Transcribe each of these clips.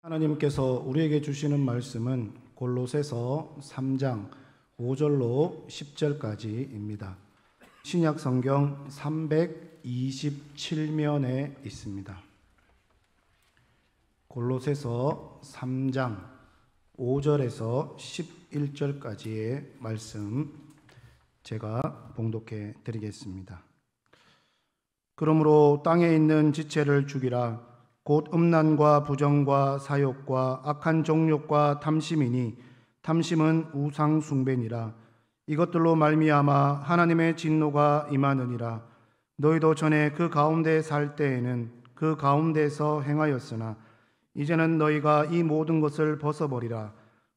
하나님께서 우리에게 주시는 말씀은 골로새서 3장 5절로 10절까지입니다. 신약 성경 327면에 있습니다. 골로새서 3장 5절에서 11절까지의 말씀 제가 봉독해 드리겠습니다. 그러므로 땅에 있는 지체를 죽이라. 곧 음란과 부정과 사욕과 악한 정욕과 탐심이니 탐심은 우상 숭배니라. 이것들로 말미암아 하나님의 진노가 임하느니라. 너희도 전에 그 가운데 살 때에는 그 가운데서 행하였으나 이제는 너희가 이 모든 것을 벗어버리라.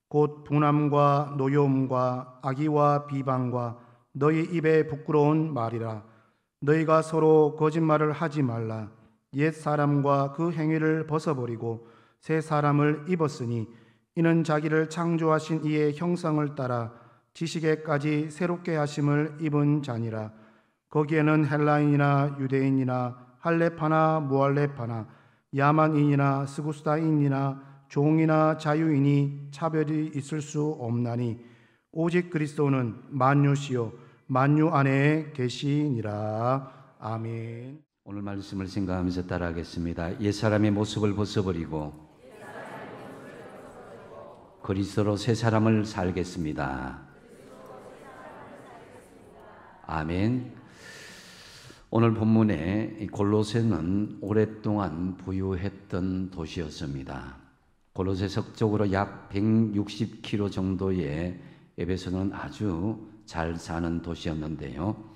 곧 분함과 노여움과 악의와 비방과 너희 입에 부끄러운 말이라. 너희가 서로 거짓말을 하지 말라. 옛 사람과 그 행위를 벗어버리고 새 사람을 입었으니 이는 자기를 창조하신 이의 형상을 따라 지식에까지 새롭게 하심을 입은 자니라. 거기에는 헬라인이나 유대인이나 할레파나 무할레파나 야만인이나 스구스타인이나 종이나 자유인이 차별이 있을 수 없나니 오직 그리스도는 만유시요 만유 안에 계시니라. 아멘. 오늘 말씀을 생각하면서 따라하겠습니다. 옛사람의 모습을 벗어버리고 그리스도로 새 사람을 살겠습니다. 아멘. 오늘 본문에 골로새는 오랫동안 부유했던 도시였습니다. 골로새 서쪽으로 약 160km 정도의 에베소는 아주 잘 사는 도시였는데요.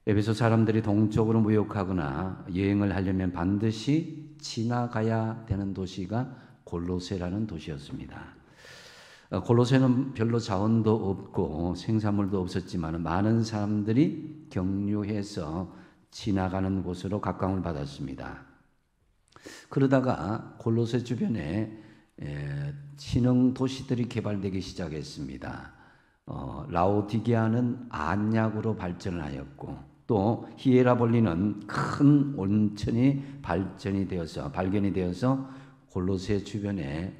에베소 사람들이 동쪽으로 무역하거나 여행을 하려면 반드시 지나가야 되는 도시가 골로새라는 도시였습니다. 골로새는 별로 자원도 없고 생산물도 없었지만 많은 사람들이 경유해서 지나가는 곳으로 각광을 받았습니다. 그러다가 골로새 주변에 신흥 도시들이 개발되기 시작했습니다. 라오디게아는 안약으로 발전을 하였고 또 히에라볼리는 큰 온천이 발견이 되어서 골로새 주변에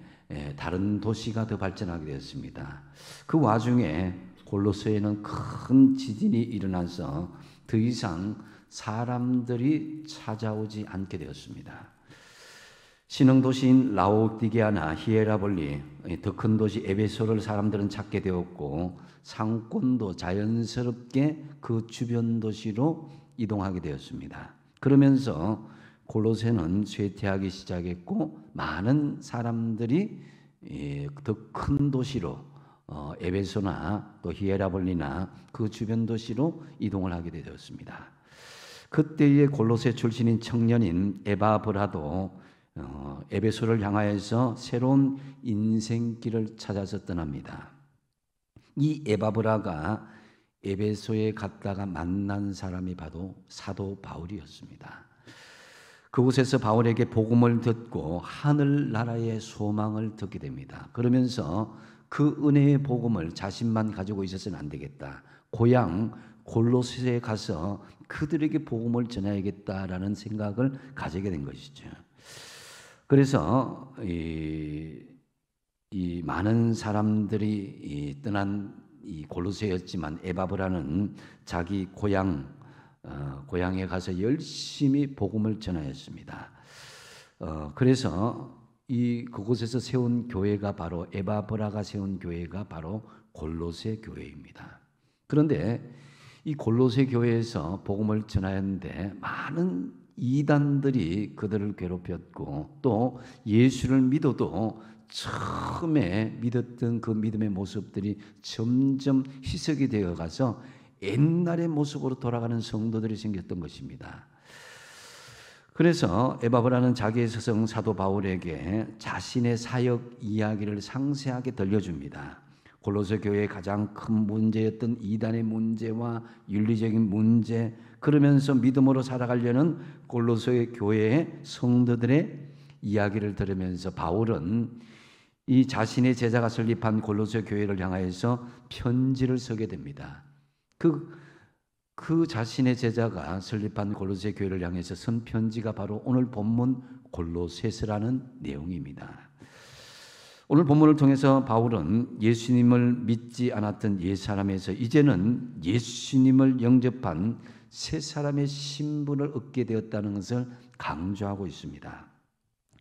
다른 도시가 더 발전하게 되었습니다. 그 와중에 골로새에는 큰 지진이 일어나서 더 이상 사람들이 찾아오지 않게 되었습니다. 신흥도시인 라오디게아나 히에라볼리, 더 큰 도시 에베소를 사람들은 찾게 되었고 상권도 자연스럽게 그 주변 도시로 이동하게 되었습니다. 그러면서 골로새는 쇠퇴하기 시작했고 많은 사람들이 더 큰 도시로 에베소나 또 히에라볼리나 그 주변 도시로 이동을 하게 되었습니다. 그때의 골로새 출신인 청년인 에바브라도 에베소를 향하여서 새로운 인생길을 찾아서 떠납니다. 이 에바브라가 에베소에 갔다가 만난 사람이 바로 사도 바울이었습니다. 그곳에서 바울에게 복음을 듣고 하늘나라의 소망을 듣게 됩니다. 그러면서 그 은혜의 복음을 자신만 가지고 있어서는 안 되겠다. 고향 골로새에 가서 그들에게 복음을 전해야겠다라는 생각을 가지게 된 것이죠. 그래서 이 많은 사람들이 떠난 이 골로새였지만 에바브라는 자기 고향에 가서 열심히 복음을 전하였습니다. 그래서 그곳에서 세운 교회가 바로 에바브라가 세운 교회가 바로 골로새 교회입니다. 그런데 이 골로새 교회에서 복음을 전하였는데 많은 이단들이 그들을 괴롭혔고 또 예수를 믿어도 처음에 믿었던 그 믿음의 모습들이 점점 희석이 되어 가서 옛날의 모습으로 돌아가는 성도들이 생겼던 것입니다. 그래서 에바브라는 자기의 스승 사도 바울에게 자신의 사역 이야기를 상세하게 들려줍니다. 골로새 교회의 가장 큰 문제였던 이단의 문제와 윤리적인 문제, 그러면서 믿음으로 살아가려는 골로새 교회의 성도들의 이야기를 들으면서 바울은 이 자신의 제자가 설립한 골로새 교회를 향하여서 편지를 쓰게 됩니다. 그 자신의 제자가 설립한 골로새 교회를 향해서 쓴 편지가 바로 오늘 본문 골로새서라는 내용입니다. 오늘 본문을 통해서 바울은 예수님을 믿지 않았던 옛사람에서 이제는 예수님을 영접한 새 사람의 신분을 얻게 되었다는 것을 강조하고 있습니다.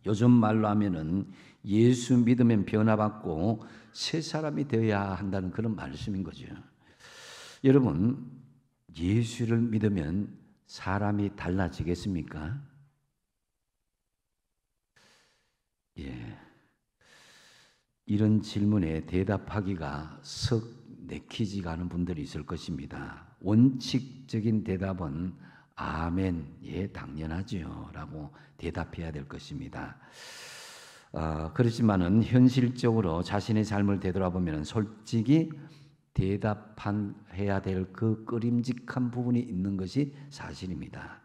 요즘 말로 하면은 예수 믿으면 변화받고 새 사람이 되어야 한다는 그런 말씀인 거죠. 여러분, 예수를 믿으면 사람이 달라지겠습니까? 예. 이런 질문에 대답하기가 썩 내키지가 않은 분들이 있을 것입니다. 원칙적인 대답은 아멘, 예, 당연하지요 라고 대답해야 될 것입니다. 그렇지만은 현실적으로 자신의 삶을 되돌아보면 솔직히 대답해야 될 그 꺼림직한 부분이 있는 것이 사실입니다.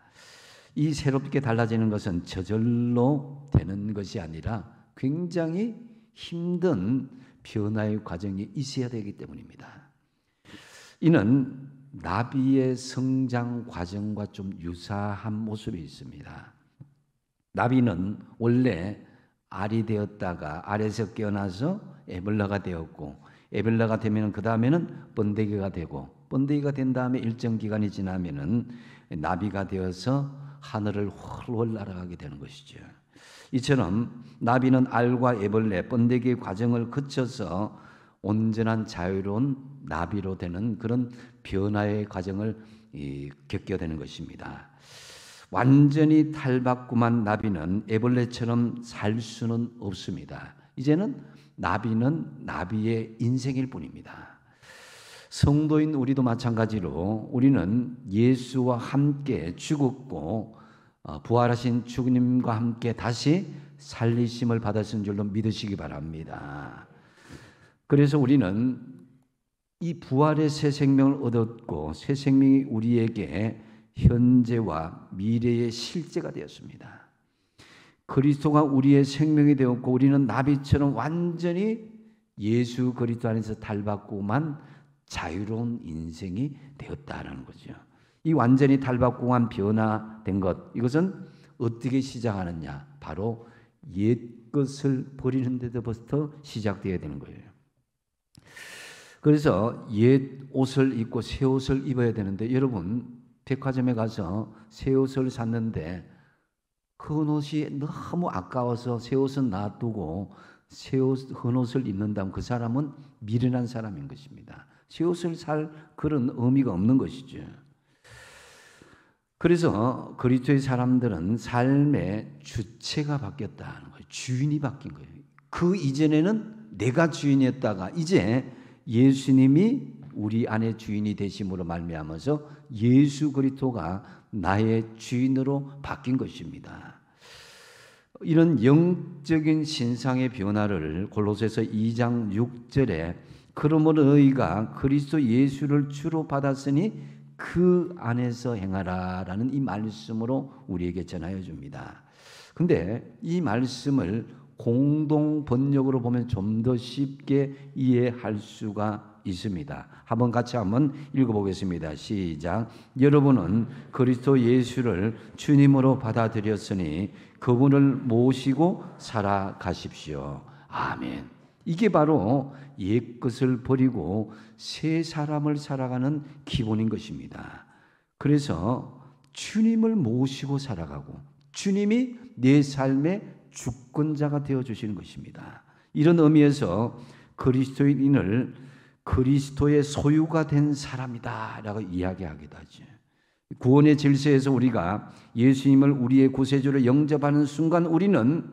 이 새롭게 달라지는 것은 저절로 되는 것이 아니라 굉장히 힘든 변화의 과정이 있어야 되기 때문입니다. 이는 나비의 성장 과정과 좀 유사한 모습이 있습니다. 나비는 원래 알이 되었다가 알에서 깨어나서 애벌레가 되었고, 애벌레가 되면 그 다음에는 번데기가 되고, 번데기가 된 다음에 일정 기간이 지나면은 나비가 되어서 하늘을 훨훨 날아가게 되는 것이죠. 이처럼 나비는 알과 애벌레, 번데기의 과정을 거쳐서 온전한 자유로운 나비로 되는 그런 변화의 과정을 겪게 되는 것입니다. 완전히 탈바꿈한 나비는 애벌레처럼 살 수는 없습니다. 이제는 나비는 나비의 인생일 뿐입니다. 성도인 우리도 마찬가지로 우리는 예수와 함께 죽었고 부활하신 주님과 함께 다시 살리심을 받았은 줄로 믿으시기 바랍니다. 그래서 우리는 이 부활의 새 생명을 얻었고 새 생명이 우리에게 현재와 미래의 실제가 되었습니다. 그리스도가 우리의 생명이 되었고 우리는 나비처럼 완전히 예수 그리스도 안에서 탈바꿈한 자유로운 인생이 되었다라는 거죠. 이 완전히 탈바꿈한 변화된 것, 이것은 어떻게 시작하느냐? 바로 옛 것을 버리는 데서부터 시작되어야 되는 거예요. 그래서 옛 옷을 입고 새 옷을 입어야 되는데, 여러분 백화점에 가서 새 옷을 샀는데 그 옷이 너무 아까워서 새 옷은 놔두고 헌 옷을 입는다면 그 사람은 미련한 사람인 것입니다. 새 옷을 살 그런 의미가 없는 것이죠. 그래서 그리스도의 사람들은 삶의 주체가 바뀌었다는 거예요. 주인이 바뀐 거예요. 그 이전에는 내가 주인이었다가 이제 예수님이 우리 안에 주인이 되심으로 말미암아서 예수 그리스도가 나의 주인으로 바뀐 것입니다. 이런 영적인 신상의 변화를 골로새서 2장 6절에 그러므로 너희가 그리스도 예수를 주로 받았으니 그 안에서 행하라라는 이 말씀으로 우리에게 전하여 줍니다. 근데 이 말씀을 공동 번역으로 보면 좀 더 쉽게 이해할 수가 있습니다. 한번 같이 한번 읽어보겠습니다. 시작. 여러분은 그리스도 예수를 주님으로 받아들였으니 그분을 모시고 살아가십시오. 아멘. 이게 바로 옛것을 버리고 새 사람을 살아가는 기본인 것입니다. 그래서 주님을 모시고 살아가고 주님이 내 삶의 주권자가 되어주시는 것입니다. 이런 의미에서 그리스도인을 그리스도의 소유가 된 사람이다 라고 이야기하기도 하죠. 구원의 질서에서 우리가 예수님을 우리의 구세주로 영접하는 순간 우리는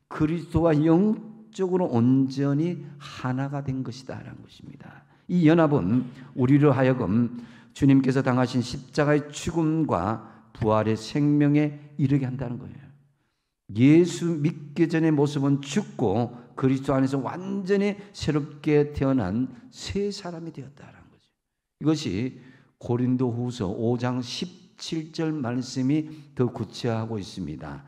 그리스도와 영적으로 온전히 하나가 된 것이다 라는 것입니다. 이 연합은 우리로 하여금 주님께서 당하신 십자가의 죽음과 부활의 생명에 이르게 한다는 거예요. 예수 믿기 전의 모습은 죽고 그리스도 안에서 완전히 새롭게 태어난 새 사람이 되었다는 거죠. 이것이 고린도후서 5장 17절 말씀이 더 구체화하고 있습니다.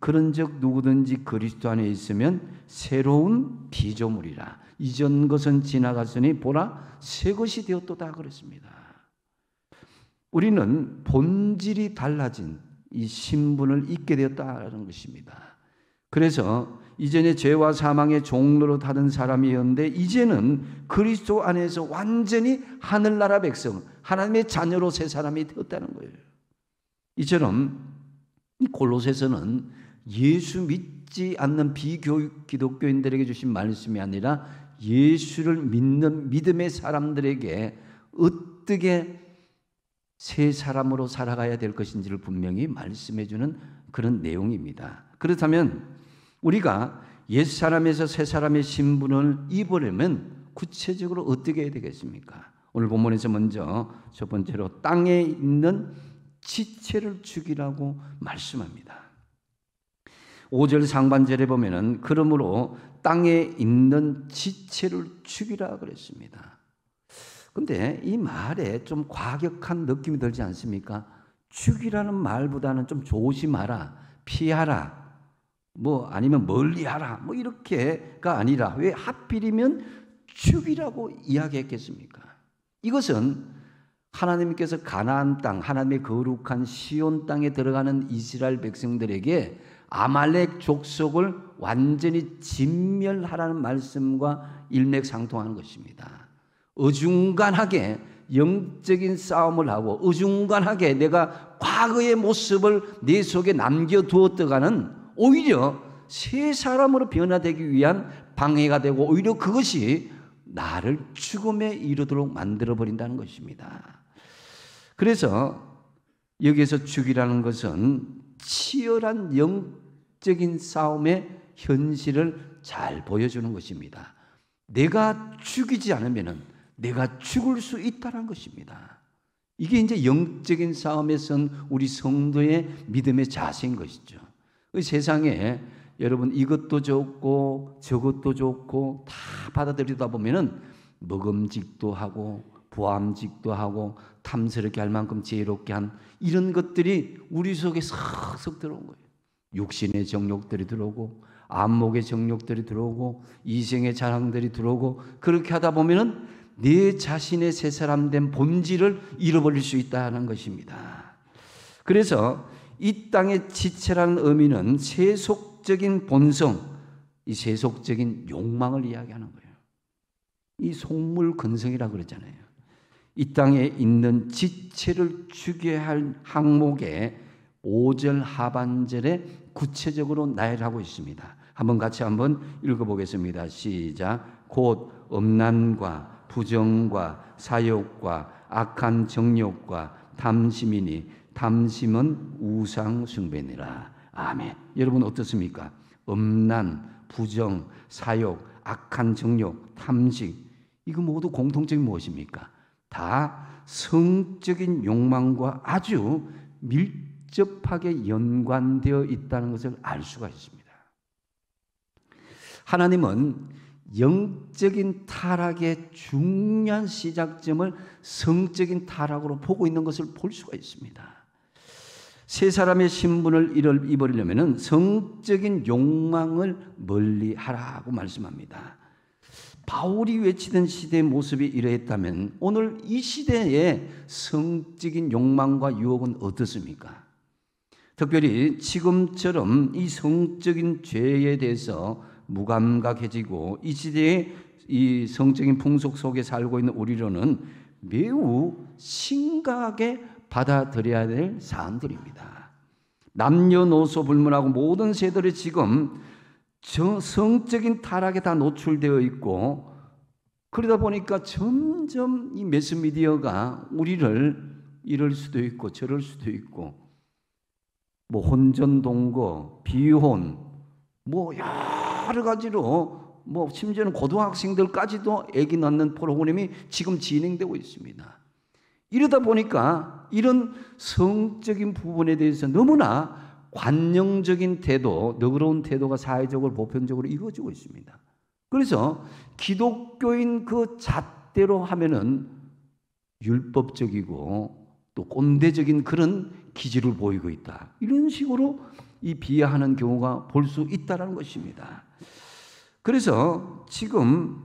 그런즉 누구든지 그리스도 안에 있으면 새로운 피조물이라. 이전 것은 지나갔으니 보라 새 것이 되었도다 그랬습니다. 우리는 본질이 달라진 이 신분을 잊게 되었다는 것입니다. 그래서 이전에 죄와 사망의 종로로 타던 사람이었는데 이제는 그리스도 안에서 완전히 하늘나라 백성, 하나님의 자녀로 새 사람이 되었다는 거예요. 이처럼 이 골로새서는 예수 믿지 않는 기독교인들에게 주신 말씀이 아니라 예수를 믿는 믿음의 사람들에게 어떻게 새 사람으로 살아가야 될 것인지를 분명히 말씀해 주는 그런 내용입니다. 그렇다면 우리가 옛사람에서 새사람의 신분을 입으려면 구체적으로 어떻게 해야 되겠습니까? 오늘 본문에서 먼저 첫 번째로 땅에 있는 지체를 죽이라고 말씀합니다. 5절 상반절에 보면은 그러므로 땅에 있는 지체를 죽이라 그랬습니다. 근데 이 말에 좀 과격한 느낌이 들지 않습니까? 죽이라는 말보다는 좀 조심하라, 피하라, 뭐 아니면 멀리하라, 뭐 이렇게가 아니라 왜 하필이면 죽이라고 이야기했겠습니까? 이것은 하나님께서 가나안 땅, 하나님의 거룩한 시온 땅에 들어가는 이스라엘 백성들에게 아말렉 족속을 완전히 진멸하라는 말씀과 일맥상통하는 것입니다. 어중간하게 영적인 싸움을 하고 어중간하게 내가 과거의 모습을 내 속에 남겨두었다가는 오히려 새 사람으로 변화되기 위한 방해가 되고 오히려 그것이 나를 죽음에 이르도록 만들어버린다는 것입니다. 그래서 여기에서 죽이라는 것은 치열한 영적인 싸움의 현실을 잘 보여주는 것입니다. 내가 죽이지 않으면 내가 죽을 수 있다는 것입니다. 이게 이제 영적인 싸움에 선 우리 성도의 믿음의 자세인 것이죠. 세상에 여러분 이것도 좋고 저것도 좋고 다 받아들이다 보면은 먹음직도 하고 보암직도 하고 탐스럽게 할 만큼 지혜롭게 한 이런 것들이 우리 속에 싹싹 들어온 거예요. 육신의 정욕들이 들어오고 안목의 정욕들이 들어오고 이생의 자랑들이 들어오고 그렇게 하다 보면은 내 자신의 새 사람 된 본질을 잃어버릴 수 있다는 것입니다. 그래서 이 땅의 지체라는 의미는 세속적인 본성, 이 세속적인 욕망을 이야기하는 거예요. 이 속물근성이라고 그러잖아요. 이 땅에 있는 지체를 죽여야 할 항목에 5절 하반절에 구체적으로 나열하고 있습니다. 한번 같이 한번 읽어보겠습니다. 시작. 곧 음란과 부정과 사욕과 악한 정욕과 탐심이니 탐심은 우상 숭배니라. 아멘. 여러분 어떻습니까? 음란, 부정, 사욕, 악한 정욕, 탐심 이거 모두 공통점이 무엇입니까? 다 성적인 욕망과 아주 밀접하게 연관되어 있다는 것을 알 수가 있습니다. 하나님은 영적인 타락의 중요한 시작점을 성적인 타락으로 보고 있는 것을 볼 수가 있습니다. 새 사람의 신분을 입으려면 성적인 욕망을 멀리하라고 말씀합니다. 바울이 외치던 시대의 모습이 이러했다면 오늘 이 시대의 성적인 욕망과 유혹은 어떻습니까? 특별히 지금처럼 이 성적인 죄에 대해서 무감각해지고 이 시대의 이 성적인 풍속 속에 살고 있는 우리로는 매우 심각하게 받아들여야 될 사안들입니다. 남녀노소 불문하고 모든 세대들이 지금 성적인 타락에 다 노출되어 있고 그러다 보니까 점점 이 매스미디어가 우리를 이럴 수도 있고 저럴 수도 있고 뭐 혼전동거, 비혼 뭐 여러 가지로 뭐 심지어는 고등학생들까지도 애기 낳는 프로그램이 지금 진행되고 있습니다. 이러다 보니까 이런 성적인 부분에 대해서 너무나 관용적인 태도, 너그러운 태도가 사회적으로 보편적으로 이루어지고 있습니다. 그래서 기독교인 그 잣대로 하면은 율법적이고 또 꼰대적인 그런 기질을 보이고 있다. 이런 식으로 이 비하하는 경우가 볼 수 있다는 것입니다. 그래서 지금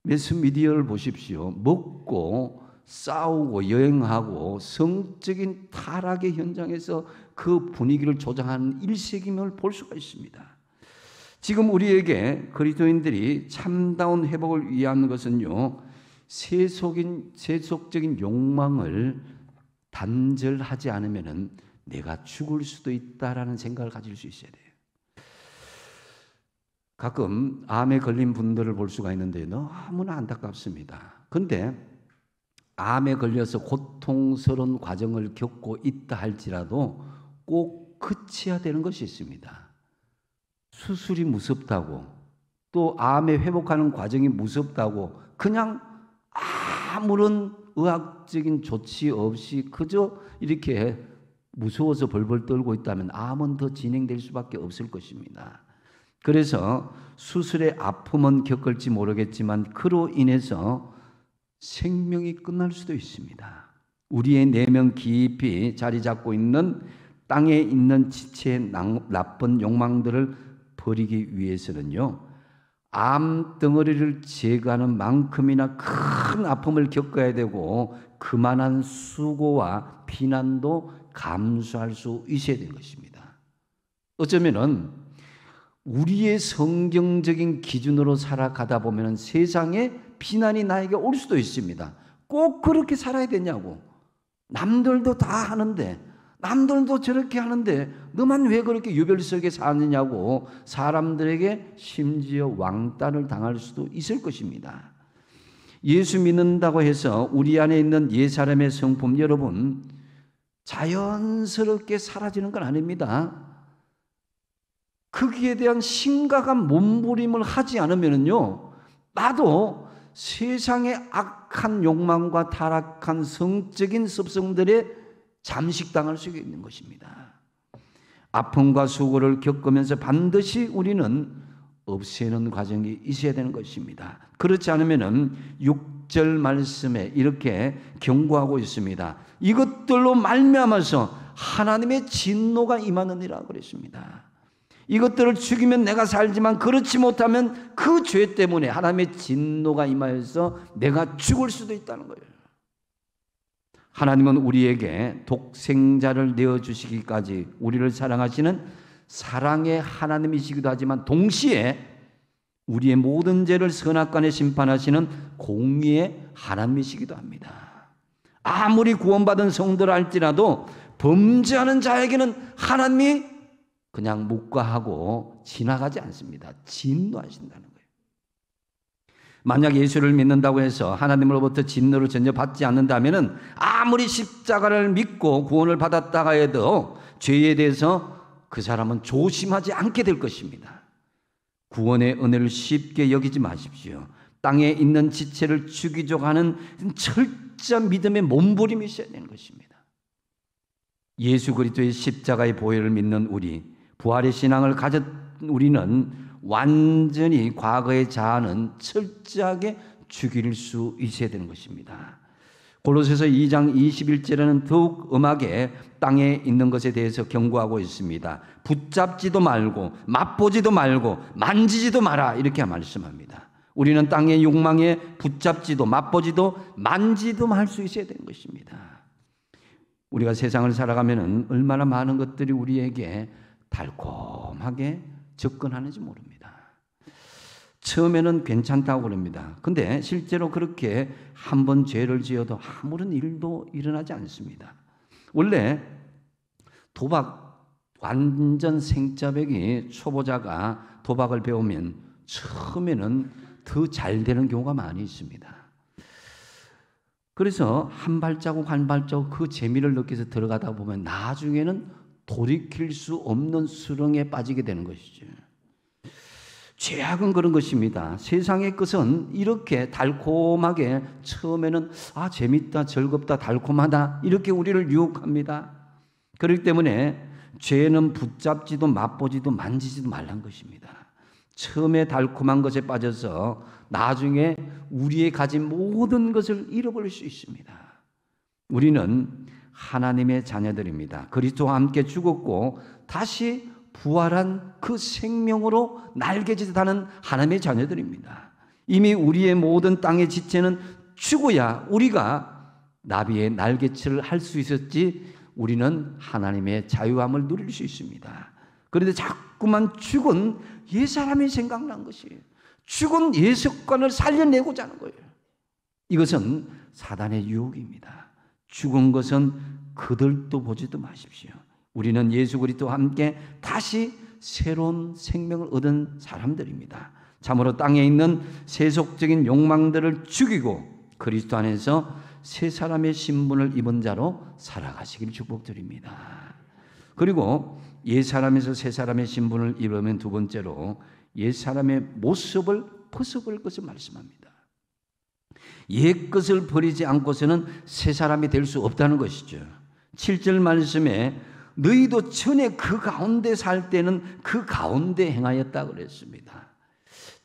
매스미디어를 보십시오. 먹고 싸우고 여행하고 성적인 타락의 현장에서 그 분위기를 조장하는 일색임을 볼 수가 있습니다. 지금 우리에게 그리스도인들이 참다운 회복을 위한 것은요, 세속적인 욕망을 단절하지 않으면은 내가 죽을 수도 있다라는 생각을 가질 수 있어야 돼요. 가끔 암에 걸린 분들을 볼 수가 있는데 너무나 안타깝습니다. 그런데 암에 걸려서 고통스러운 과정을 겪고 있다 할지라도 꼭 그쳐야 되는 것이 있습니다. 수술이 무섭다고, 또 암에 회복하는 과정이 무섭다고 그냥 아무런 의학적인 조치 없이 그저 이렇게 무서워서 벌벌 떨고 있다면 암은 더 진행될 수밖에 없을 것입니다. 그래서 수술의 아픔은 겪을지 모르겠지만 그로 인해서 생명이 끝날 수도 있습니다. 우리의 내면 깊이 자리 잡고 있는 땅에 있는 지체의 나쁜 욕망들을 버리기 위해서는요, 암덩어리를 제거하는 만큼이나 큰 아픔을 겪어야 되고 그만한 수고와 비난도 감수할 수 있어야 되는 것입니다. 어쩌면은 우리의 성경적인 기준으로 살아가다 보면 세상에 비난이 나에게 올 수도 있습니다. 꼭 그렇게 살아야 되냐고. 남들도 다 하는데, 남들도 저렇게 하는데 너만 왜 그렇게 유별석에 사느냐고 사람들에게 심지어 왕따를 당할 수도 있을 것입니다. 예수 믿는다고 해서 우리 안에 있는 옛사람의 성품, 여러분, 자연스럽게 사라지는 건 아닙니다. 거기에 대한 심각한 몸부림을 하지 않으면요, 나도 세상의 악한 욕망과 타락한 성적인 습성들에 잠식당할 수 있는 것입니다. 아픔과 수고를 겪으면서 반드시 우리는 없애는 과정이 있어야 되는 것입니다. 그렇지 않으면 6절 말씀에 이렇게 경고하고 있습니다. 이것들로 말미암아서 하나님의 진노가 임하느니라 그랬습니다. 이것들을 죽이면 내가 살지만 그렇지 못하면 그 죄 때문에 하나님의 진노가 임하여서 내가 죽을 수도 있다는 거예요. 하나님은 우리에게 독생자를 내어주시기까지 우리를 사랑하시는 사랑의 하나님이시기도 하지만 동시에 우리의 모든 죄를 선악간에 심판하시는 공의의 하나님이시기도 합니다. 아무리 구원받은 성도라 할지라도 범죄하는 자에게는 하나님이 그냥 묵과하고 지나가지 않습니다. 진노하신다는 거예요. 만약 예수를 믿는다고 해서 하나님으로부터 진노를 전혀 받지 않는다면 아무리 십자가를 믿고 구원을 받았다가 해도 죄에 대해서 그 사람은 조심하지 않게 될 것입니다. 구원의 은혜를 쉽게 여기지 마십시오. 땅에 있는 지체를 죽이려고 하는 철저한 믿음의 몸부림이 있어야 되는 것입니다. 예수 그리스도의 십자가의 보혈을 믿는 우리, 부활의 신앙을 가진 우리는 완전히 과거의 자아는 철저하게 죽일 수 있어야 되는 것입니다. 골로새서 2장 21절에는 더욱 엄하게 땅에 있는 것에 대해서 경고하고 있습니다. 붙잡지도 말고 맛보지도 말고 만지지도 마라, 이렇게 말씀합니다. 우리는 땅의 욕망에 붙잡지도 맛보지도 만지도 말 수 있어야 되는 것입니다. 우리가 세상을 살아가면 얼마나 많은 것들이 우리에게 달콤하게 접근하는지 모릅니다. 처음에는 괜찮다고 그럽니다. 근데 실제로 그렇게 한 번 죄를 지어도 아무런 일도 일어나지 않습니다. 원래 도박 완전 생짜배기 초보자가 도박을 배우면 처음에는 더 잘 되는 경우가 많이 있습니다. 그래서 한 발자국 한 발자국 그 재미를 느껴서 들어가다 보면 나중에는 돌이킬 수 없는 수렁에 빠지게 되는 것이죠. 죄악은 그런 것입니다. 세상의 것은 이렇게 달콤하게 처음에는 재밌다, 즐겁다, 달콤하다 이렇게 우리를 유혹합니다. 그렇기 때문에 죄는 붙잡지도 맛보지도 만지지도 말란 것입니다. 처음에 달콤한 것에 빠져서 나중에 우리의 가진 모든 것을 잃어버릴 수 있습니다. 우리는 하나님의 자녀들입니다. 그리스도와 함께 죽었고 다시 부활한 그 생명으로 날개짓하는 하나님의 자녀들입니다. 이미 우리의 모든 땅의 지체는 죽어야 우리가 나비의 날개치를 할 수 있었지 우리는 하나님의 자유함을 누릴 수 있습니다. 그런데 자꾸만 죽은 옛사람이 생각난 것이에요. 죽은 옛 습관을 살려내고자 하는 거예요. 이것은 사단의 유혹입니다. 죽은 것은 그들도 보지도 마십시오. 우리는 예수 그리스도와 함께 다시 새로운 생명을 얻은 사람들입니다. 참으로 땅에 있는 세속적인 욕망들을 죽이고 그리스도 안에서 새 사람의 신분을 입은 자로 살아가시길 축복드립니다. 그리고 옛 사람에서 새 사람의 신분을 입으면 두 번째로 옛 사람의 모습을 벗어버릴 것을 말씀합니다. 옛 것을 버리지 않고서는 새 사람이 될 수 없다는 것이죠. 7절 말씀에 너희도 전에 그 가운데 살 때는 그 가운데 행하였다 그랬습니다.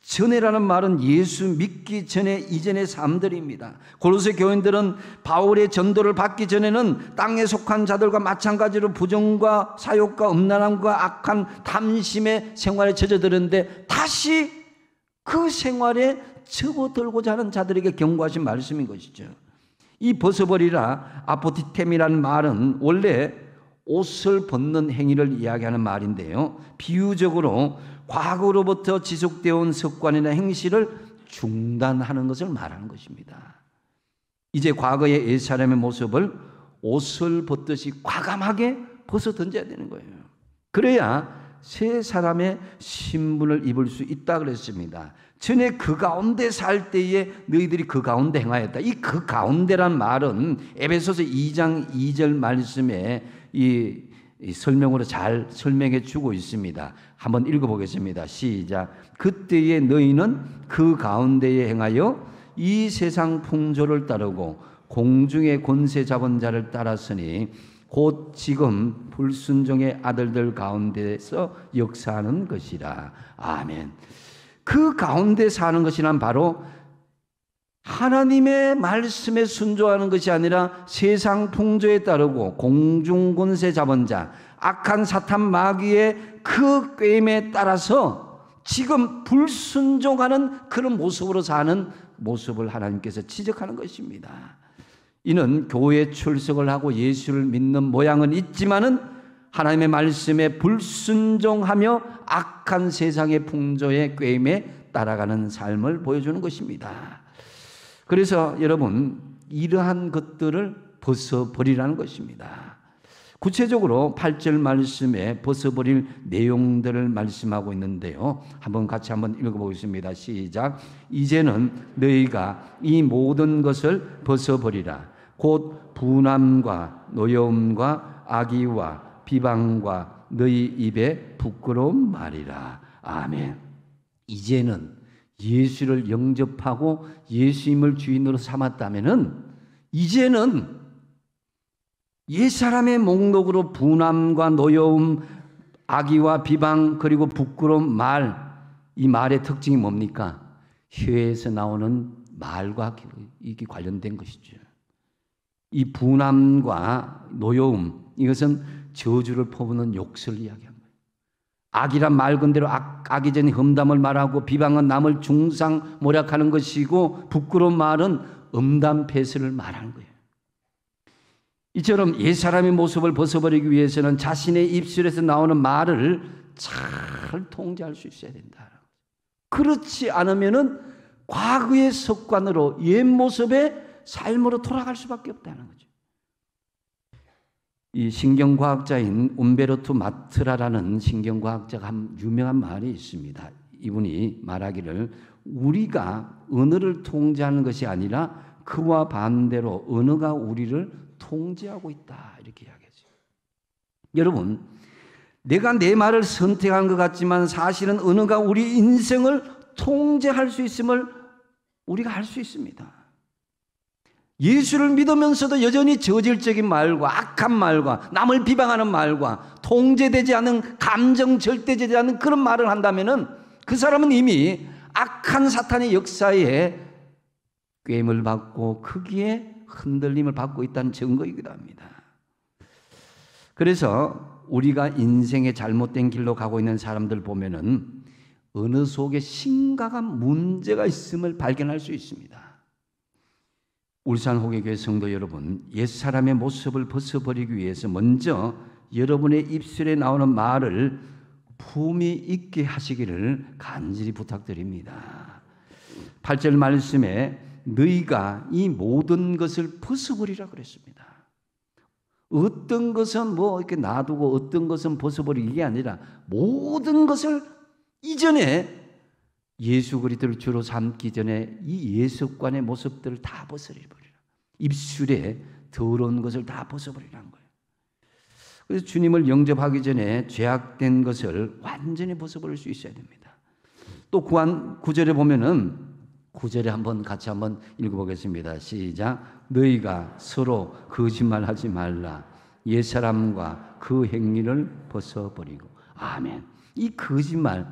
전에라는 말은 예수 믿기 전에 이전의 삶들입니다. 골로새 교인들은 바울의 전도를 받기 전에는 땅에 속한 자들과 마찬가지로 부정과 사욕과 음란함과 악한 탐심의 생활에 젖어들었는데 다시 그 생활에 접어들고자 하는 자들에게 경고하신 말씀인 것이죠. 이 벗어버리라 아포티템이라는 말은 원래 옷을 벗는 행위를 이야기하는 말인데요, 비유적으로 과거로부터 지속되어 온 습관이나 행실을 중단하는 것을 말하는 것입니다. 이제 과거의 옛사람의 모습을 옷을 벗듯이 과감하게 벗어 던져야 되는 거예요. 그래야 새 사람의 신분을 입을 수 있다 그랬습니다. 전에 그 가운데 살 때에 너희들이 그 가운데 행하였다. 이 그 가운데란 말은 에베소서 2장 2절 말씀에 이 설명으로 잘 설명해 주고 있습니다. 한번 읽어보겠습니다. 시작. 그때에 너희는 그 가운데에 행하여 이 세상 풍조를 따르고 공중의 권세 잡은 자를 따랐으니 곧 지금 불순종의 아들들 가운데서 역사하는 것이라. 아멘. 그 가운데 사는 것이란 바로 하나님의 말씀에 순종하는 것이 아니라 세상 풍조에 따르고 공중 권세 잡은 자, 악한 사탄 마귀의 그 꾀임에 따라서 지금 불순종하는 그런 모습으로 사는 모습을 하나님께서 지적하는 것입니다. 이는 교회에 출석을 하고 예수를 믿는 모양은 있지만은 하나님의 말씀에 불순종하며 악한 세상의 풍조의 꾀임에 따라가는 삶을 보여주는 것입니다. 그래서 여러분, 이러한 것들을 벗어버리라는 것입니다. 구체적으로 8절 말씀에 벗어버릴 내용들을 말씀하고 있는데요, 같이 한번 읽어보겠습니다. 시작. 이제는 너희가 이 모든 것을 벗어버리라. 곧 분함과 노여움과 악의와 비방과 너희 입에 부끄러운 말이라. 아멘. 이제는 예수를 영접하고 예수님을 주인으로 삼았다면은 이제는 옛사람의 목록으로 분함과 노여움, 악의와 비방, 그리고 부끄러운 말, 이 말의 특징이 뭡니까? 혀에서 나오는 말과 이게 관련된 것이죠. 이 분함과 노여움, 이것은 저주를 퍼부는 욕설을 이야기합니다. 악이란 말 그대로 악의적인 험담을 말하고, 비방은 남을 중상모략하는 것이고, 부끄러운 말은 음담패설을 말하는 거예요. 이처럼 옛사람의 모습을 벗어버리기 위해서는 자신의 입술에서 나오는 말을 잘 통제할 수 있어야 된다. 그렇지 않으면은 과거의 습관으로 옛 모습의 삶으로 돌아갈 수밖에 없다는 거죠. 이 신경과학자인 움베르토 마트라라는 신경과학자가 한 유명한 말이 있습니다. 이분이 말하기를 우리가 언어를 통제하는 것이 아니라 그와 반대로 언어가 우리를 통제하고 있다, 이렇게 이야기하죠. 여러분, 내가 내 말을 선택한 것 같지만 사실은 언어가 우리 인생을 통제할 수 있음을 우리가 알 수 있습니다. 예수를 믿으면서도 여전히 저질적인 말과 악한 말과 남을 비방하는 말과 통제되지 않은 감정 절대되지 않은 그런 말을 한다면은 그 사람은 이미 악한 사탄의 역사에 꾀임을 받고 크기에 흔들림을 받고 있다는 증거이기도 합니다. 그래서 우리가 인생의 잘못된 길로 가고 있는 사람들 보면은 언어 속에 심각한 문제가 있음을 발견할 수 있습니다. 울산 호계교회 성도 여러분, 옛사람의 모습을 벗어버리기 위해서 먼저 여러분의 입술에 나오는 말을 품위 있게 하시기를 간절히 부탁드립니다. 8절 말씀에 너희가 이 모든 것을 벗어버리라 그랬습니다. 어떤 것은 뭐 이렇게 놔두고 어떤 것은 벗어버리기 이게 아니라 모든 것을 이전에 예수 그리스도를 주로 삼기 전에 이 예습관의 모습들을 다 벗어버리라. 입술에 더러운 것을 다 벗어버리라는 거예요. 그래서 주님을 영접하기 전에 죄악된 것을 완전히 벗어버릴 수 있어야 됩니다. 또 9절에 보면은 9절에 같이 한번 읽어보겠습니다. 시작. 너희가 서로 거짓말하지 말라. 옛사람과 그 행위를 벗어버리고. 아멘. 이 거짓말,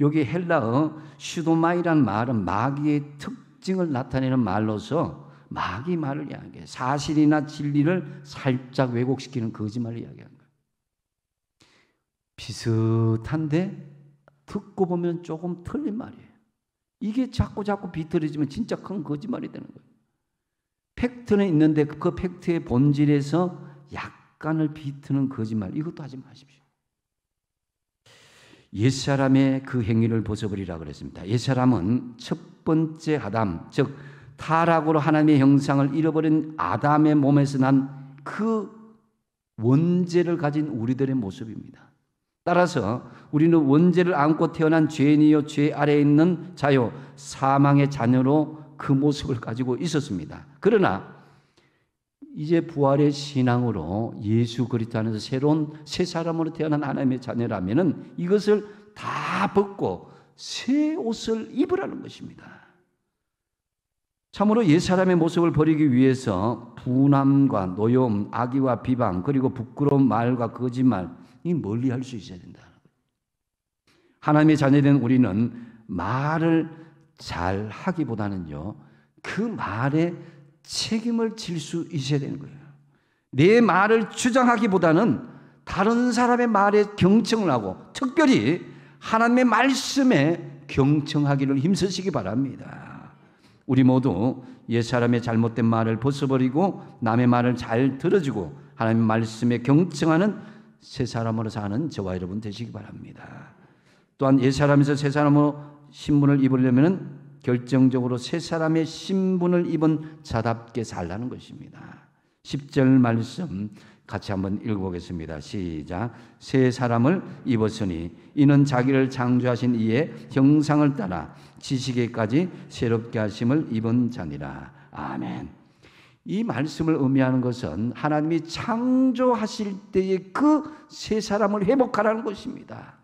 여기 헬라어 슈도마이란 말은 마귀의 특징을 나타내는 말로서 마귀 말을 이야기해요. 사실이나 진리를 살짝 왜곡시키는 거짓말을 이야기하는 거예요. 비슷한데 듣고 보면 조금 틀린 말이에요. 이게 자꾸 비틀어지면 진짜 큰 거짓말이 되는 거예요. 팩트는 있는데 그 팩트의 본질에서 약간을 비트는 거짓말, 이것도 하지 마십시오. 옛사람의 그 행위를 벗어버리라 그랬습니다. 옛사람은 첫 번째 아담, 즉 타락으로 하나님의 형상을 잃어버린 아담의 몸에서 난 그 원죄를 가진 우리들의 모습입니다. 따라서 우리는 원죄를 안고 태어난 죄인이요 죄 아래에 있는 자요 사망의 자녀로 그 모습을 가지고 있었습니다. 그러나 이제 부활의 신앙으로 예수 그리스도 안에서 새로운 새 사람으로 태어난 하나님의 자녀라면은 이것을 다 벗고 새 옷을 입으라는 것입니다. 참으로 옛사람의 모습을 버리기 위해서 분함과 노여움, 악의와 비방, 그리고 부끄러운 말과 거짓말, 이 멀리할 수 있어야 된다. 하나님의 자녀된 우리는 말을 잘 하기보다는요, 그 말에 책임을 질 수 있어야 되는 거예요. 내 말을 주장하기보다는 다른 사람의 말에 경청을 하고 특별히 하나님의 말씀에 경청하기를 힘쓰시기 바랍니다. 우리 모두 옛사람의 잘못된 말을 벗어버리고 남의 말을 잘 들어주고 하나님의 말씀에 경청하는 새 사람으로 사는 저와 여러분 되시기 바랍니다. 또한 옛사람에서 새 사람으로 신분을 입으려면 결정적으로 새 사람의 신분을 입은 자답게 살라는 것입니다. 10절 말씀 같이 한번 읽어보겠습니다. 시작. 새 사람을 입었으니 이는 자기를 창조하신 이의 형상을 따라 지식에까지 새롭게 하심을 입은 자니라. 아멘. 이 말씀을 의미하는 것은 하나님이 창조하실 때의 그 새 사람을 회복하라는 것입니다.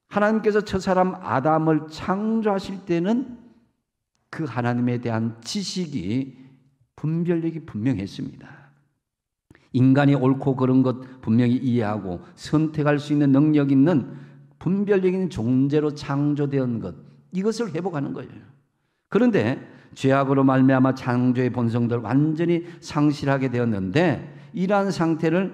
하나님께서 첫사람 아담을 창조하실 때는 그 하나님에 대한 지식이 분별력이 분명했습니다. 인간이 옳고 그른 것 분명히 이해하고 선택할 수 있는 능력 있는 분별력 있는 존재로 창조된 것, 이것을 회복하는 거예요. 그런데 죄악으로 말미암아 창조의 본성들을 완전히 상실하게 되었는데 이러한 상태를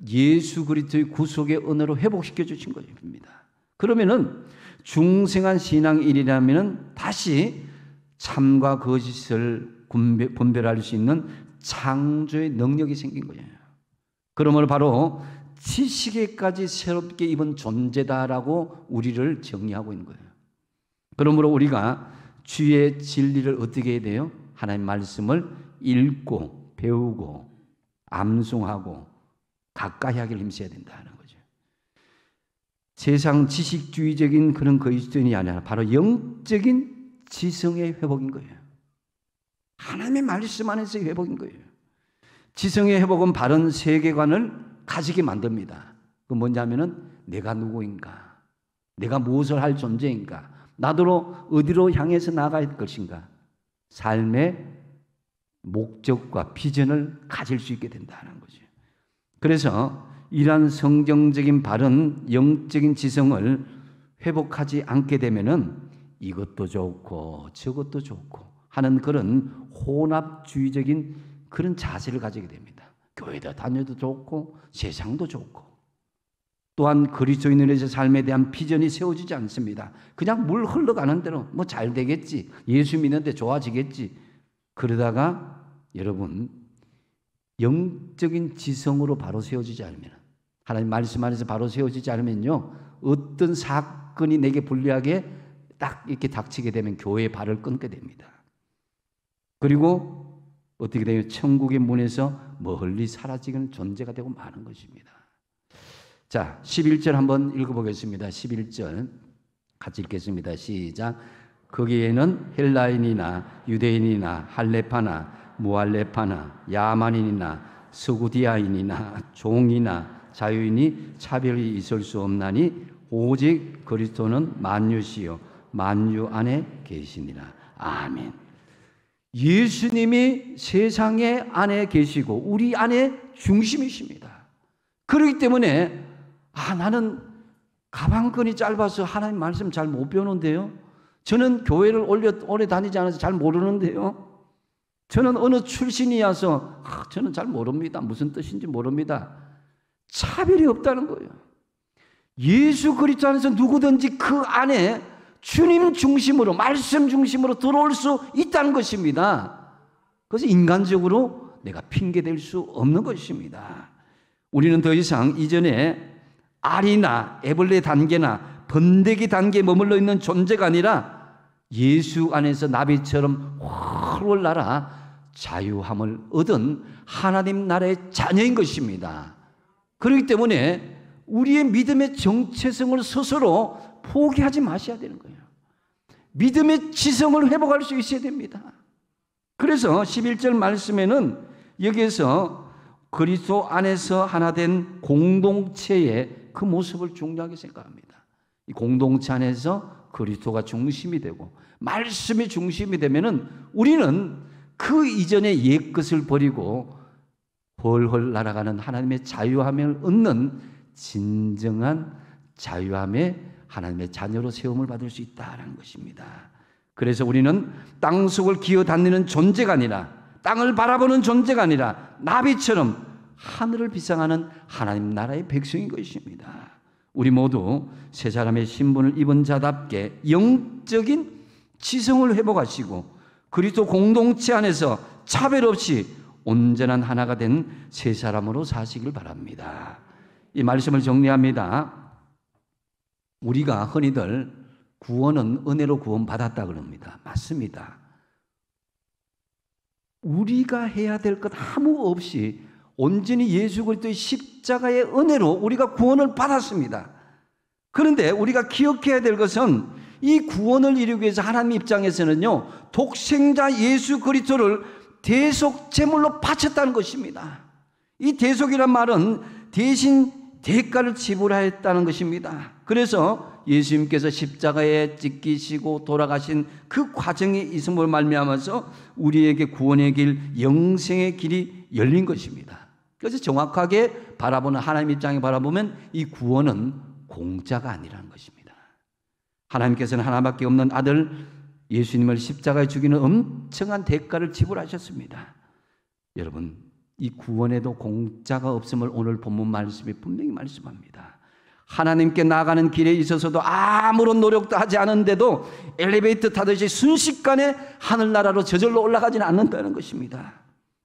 예수 그리스도의 구속의 은혜로 회복시켜 주신 것입니다. 그러면은 중생한 신앙인이라면은 다시 참과 거짓을 분별할 수 있는 창조의 능력이 생긴 거예요. 그러므로 바로 지식에까지 새롭게 입은 존재다라고 우리를 정의하고 있는 거예요. 그러므로 우리가 주의 진리를 어떻게 해야 돼요? 하나님의 말씀을 읽고 배우고 암송하고 가까이 하기를 힘써야 된다는 거죠. 세상 지식주의적인 그런 그리스도인이 아니라 바로 영적인 지성의 회복인 거예요. 하나님의 말씀 안에서의 회복인 거예요. 지성의 회복은 바른 세계관을 가지게 만듭니다. 그 뭐냐면은 내가 누구인가? 내가 무엇을 할 존재인가? 나더러 어디로 향해서 나아갈 것인가? 삶의 목적과 비전을 가질 수 있게 된다는 거죠. 그래서 이러한 성경적인 바른 영적인 지성을 회복하지 않게 되면은 이것도 좋고 저것도 좋고 하는 그런 혼합주의적인 그런 자세를 가지게 됩니다. 교회도 다녀도 좋고 세상도 좋고 또한 그리스도인의 삶에 대한 비전이 세워지지 않습니다. 그냥 물 흘러가는 대로 뭐 잘 되겠지, 예수 믿는데 좋아지겠지. 그러다가 여러분 영적인 지성으로 바로 세워지지 않으면, 하나님 말씀 안에서 바로 세워지지 않으면요, 어떤 사건이 내게 불리하게 딱 이렇게 닥치게 되면 교회의 발을 끊게 됩니다. 그리고 어떻게 되면 천국의 문에서 멀리 사라지는 존재가 되고 마는 것입니다. 자, 11절 한번 읽어보겠습니다. 11절 같이 읽겠습니다. 시작. 거기에는 헬라인이나 유대인이나 할레파나 무할레파나 야만인이나 스구디아인이나 종이나 자유인이 차별이 있을 수 없나니 오직 그리스도는 만유시요 만유 안에 계시니라. 아멘. 예수님이 세상의 안에 계시고 우리 안에 중심이십니다. 그렇기 때문에 나는 가방끈이 짧아서 하나님 말씀 잘 못 배우는데요. 저는 교회를 오래 다니지 않아서 잘 모르는데요. 저는 어느 출신이어서 저는 잘 모릅니다. 무슨 뜻인지 모릅니다. 차별이 없다는 거예요. 예수 그리스도 안에서 누구든지 그 안에 주님 중심으로 말씀 중심으로 들어올 수 있다는 것입니다. 그래서 인간적으로 내가 핑계댈 수 없는 것입니다. 우리는 더 이상 이전에 알이나 애벌레 단계나 번데기 단계에 머물러 있는 존재가 아니라 예수 안에서 나비처럼 훨훨 날아 자유함을 얻은 하나님 나라의 자녀인 것입니다. 그렇기 때문에 우리의 믿음의 정체성을 스스로 포기하지 마셔야 되는 거예요. 믿음의 지성을 회복할 수 있어야 됩니다. 그래서 11절 말씀에는 여기에서 그리스도 안에서 하나 된 공동체의 그 모습을 중요하게 생각합니다. 이 공동체 안에서 그리스도가 중심이 되고 말씀이 중심이 되면은 우리는 그 이전의 옛것을 버리고 훨훨 날아가는 하나님의 자유함을 얻는 진정한 자유함의 하나님의 자녀로 세움을 받을 수 있다는 것입니다. 그래서 우리는 땅속을 기어다니는 존재가 아니라 땅을 바라보는 존재가 아니라 나비처럼 하늘을 비상하는 하나님 나라의 백성인 것입니다. 우리 모두 새 사람의 신분을 입은 자답게 영적인 지성을 회복하시고 그리스도 공동체 안에서 차별 없이 온전한 하나가 된 새 사람으로 사시길 바랍니다. 이 말씀을 정리합니다. 우리가 흔히들 구원은 은혜로 구원받았다 그럽니다. 맞습니다. 우리가 해야 될 것 아무 없이 온전히 예수 그리스도의 십자가의 은혜로 우리가 구원을 받았습니다. 그런데 우리가 기억해야 될 것은 이 구원을 이루기 위해서 하나님 입장에서는요, 독생자 예수 그리스도를 대속 제물로 바쳤다는 것입니다. 이 대속이란 말은 대신 대가를 지불하였다는 것입니다. 그래서 예수님께서 십자가에 찢기시고 돌아가신 그 과정이 있음을 말미암아서 우리에게 구원의 길, 영생의 길이 열린 것입니다. 그래서 정확하게 바라보는 하나님 입장에 바라보면 이 구원은 공짜가 아니라는 것입니다. 하나님께서는 하나밖에 없는 아들 예수님을 십자가에 죽이는 엄청난 대가를 지불하셨습니다. 여러분, 이 구원에도 공짜가 없음을 오늘 본문 말씀이 분명히 말씀합니다. 하나님께 나아가는 길에 있어서도 아무런 노력도 하지 않은데도 엘리베이터 타듯이 순식간에 하늘나라로 저절로 올라가지는 않는다는 것입니다.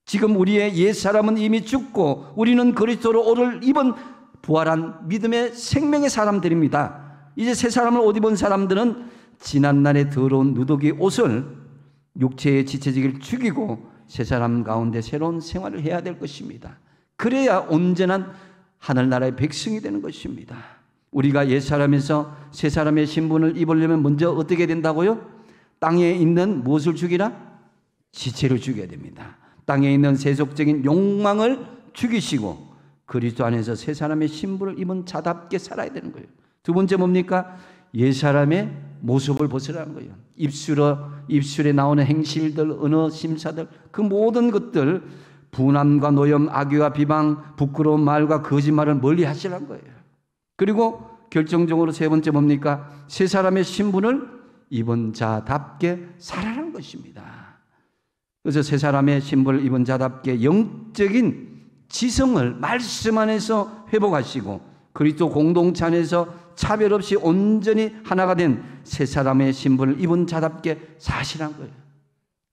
지금 우리의 옛사람은 이미 죽고 우리는 그리스도로 오를 입은 부활한 믿음의 생명의 사람들입니다. 이제 새 사람을 옷 입은 사람들은 지난날의 더러운 누더기 옷을 육체의 지체지기를 죽이고 새 사람 가운데 새로운 생활을 해야 될 것입니다. 그래야 온전한 하늘나라의 백성이 되는 것입니다. 우리가 옛사람에서 새 사람의 신분을 입으려면 먼저 어떻게 된다고요? 땅에 있는 무엇을 죽이라? 지체를 죽여야 됩니다. 땅에 있는 세속적인 욕망을 죽이시고 그리스도 안에서 새 사람의 신분을 입은 자답게 살아야 되는 거예요. 두 번째 뭡니까? 옛사람의 모습을 벗으라는 거예요. 입술에 나오는 행실들, 언어 심사들, 그 모든 것들, 분함과 노염, 악의와 비방, 부끄러운 말과 거짓말을 멀리 하시라는 거예요. 그리고 결정적으로 세 번째 뭡니까? 새 사람의 신분을 입은 자답게 살아라는 것입니다. 그래서 새 사람의 신분을 입은 자답게 영적인 지성을 말씀 안에서 회복하시고 그리스도 공동체 안에서 차별 없이 온전히 하나가 된 새 사람의 신분을 입은 자답게 사시라는 거예요.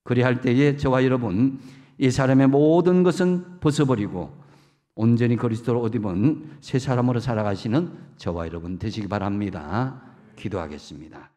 그리할 때에 저와 여러분 이 사람의 모든 것은 벗어버리고 온전히 그리스도로 옷 입은 새 사람으로 살아가시는 저와 여러분 되시기 바랍니다. 기도하겠습니다.